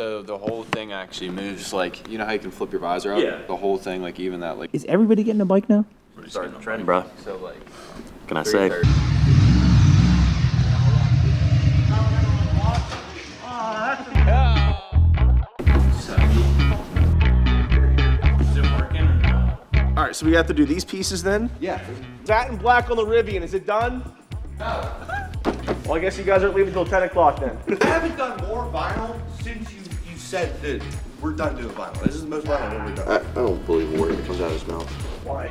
So the whole thing actually moves, like, you know how you can flip your visor out? Yeah. The whole thing, like, even that, like... Is everybody getting a bike now? We're starting the trend, bro. So, like... Can I say? All right, so we have to do these pieces then? Yeah. That and black on the Rivian, is it done? No. Well, I guess you guys aren't leaving until 10 o'clock then. I haven't done more vinyl since you said that we're done doing vinyl. This is the most vinyl I've ever done. I don't believe a word that comes out of his mouth. Why?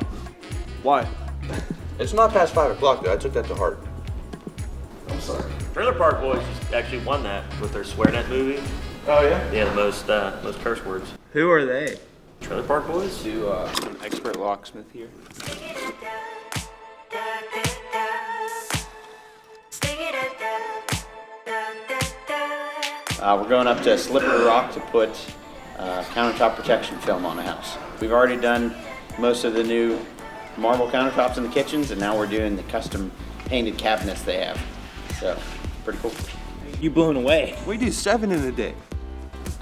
Why? It's not past 5 o'clock though. I took that to heart. I'm sorry. Trailer Park Boys actually won that with their SwearNet movie. Oh, yeah? Yeah, the most curse words. Who are they? Trailer Park Boys? Do an expert locksmith here. We're going up to Slippery Rock to put countertop protection film on the house. We've already done most of the new marble countertops in the kitchens, and now we're doing the custom painted cabinets they have. So, pretty cool. You blown away. We do 7 in a day.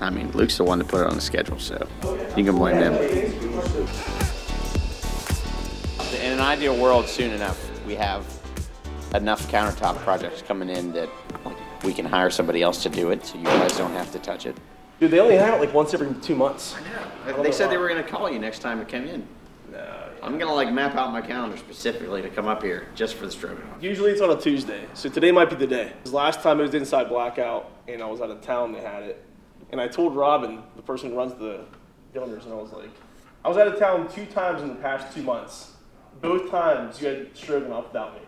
I mean, Luke's the one to put it on the schedule, so you can blame him. In an ideal world, soon enough, we have enough countertop projects coming in that we can hire somebody else to do it, so you guys don't have to touch it. Dude, they only have it like once every 2 months. I know. They said they were gonna call you next time it came in. I'm gonna like map out my calendar specifically to come up here just for the stroganoff. Usually it's on a Tuesday, so today might be the day. 'Cause last time it was inside Blackout, and I was out of town, they had it. And I told Robin, the person who runs the donors, and I was like, I was out of town 2 times in the past 2 months. Both times you had stroganoff without me.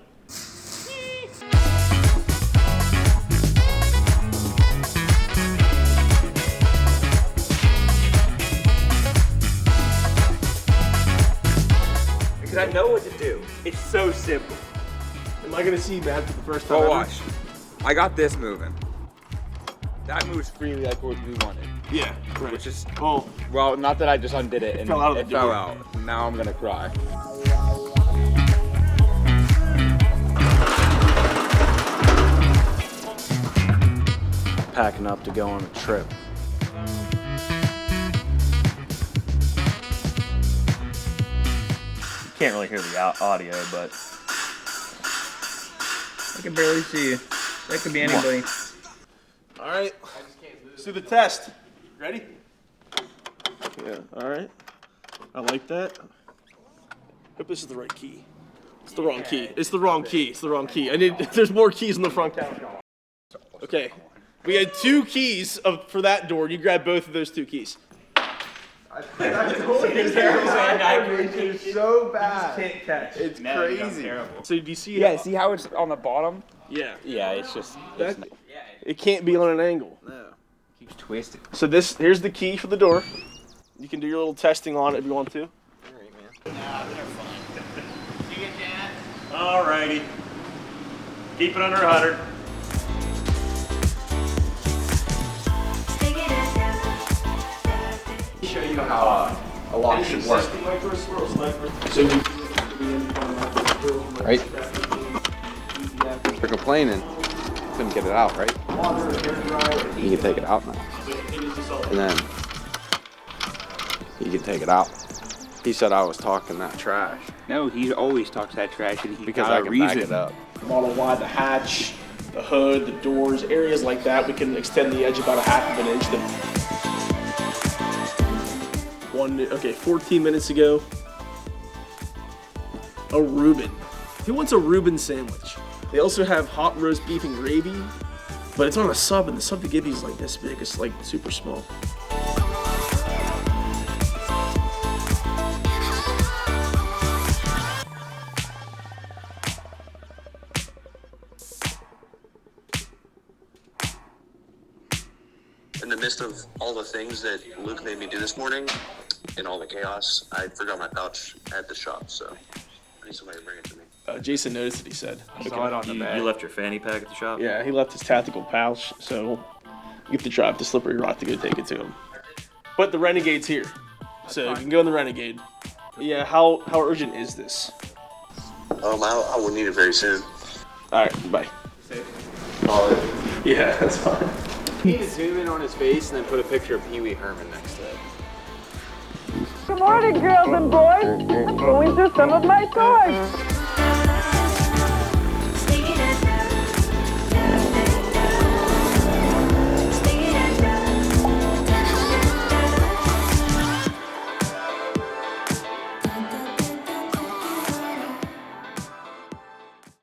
Because I know what to do. It's so simple. Am I gonna see Matt for the first time Oh, ever? watch. I got this moving. That moves freely like what we wanted. Yeah, right. Which is, Well, well, not that I just undid it and fell out of it the fell door. out. Now I'm gonna cry. Packing up to go on a trip. You can't really hear the audio, but I can barely see you. That could be anybody. all right. Let's do the test. Ready? Yeah, all right. I like that. Hope this is the right key. It's the wrong key. It's the wrong key. It's the wrong key. There's more keys in the front counter. Okay. We had 2 keys for that door. You grab both of those 2 keys. It's so bad. Can't catch. It's crazy. So do you see Yeah, see how it's on the bottom? Yeah. Yeah, it's just, It can't be on an angle. No. keeps twisting. So here's the key for the door. You can do your little testing on it if you want to. alrighty. Keep it under 100. Show you how a lock should work. Right? They're complaining. Couldn't get it out, right? You can take it out now. And then you can take it out. He said I was talking that trash. No, he always talks that trash and he Because got I a can reason. back it up. Model Y, the hatch, the hood, the doors, areas like that, we can extend the edge about a half of an inch. 14 minutes ago. A Reuben. Who wants a Reuben sandwich? They also have hot roast beef and gravy, but it's on a sub, and the sub they give you is like this big. It's like super small. In the midst of all the things that Luke made me do this morning and all the chaos, I forgot my pouch at the shop, so I need somebody to bring it to me. Jason noticed it, he said. Saw it on the bag. You left your fanny pack at the shop? Yeah, he left his tactical pouch, so you have to drive to Slippery Rock to go take it to him. But the Renegade's here, so you can go in the Renegade. Yeah, how urgent is this? I will need it very soon. All right, bye. Yeah, that's fine. You need to zoom in on his face and then put a picture of Pee Wee Herman next to it. Good morning, girls and boys. I'm going through some of my toys.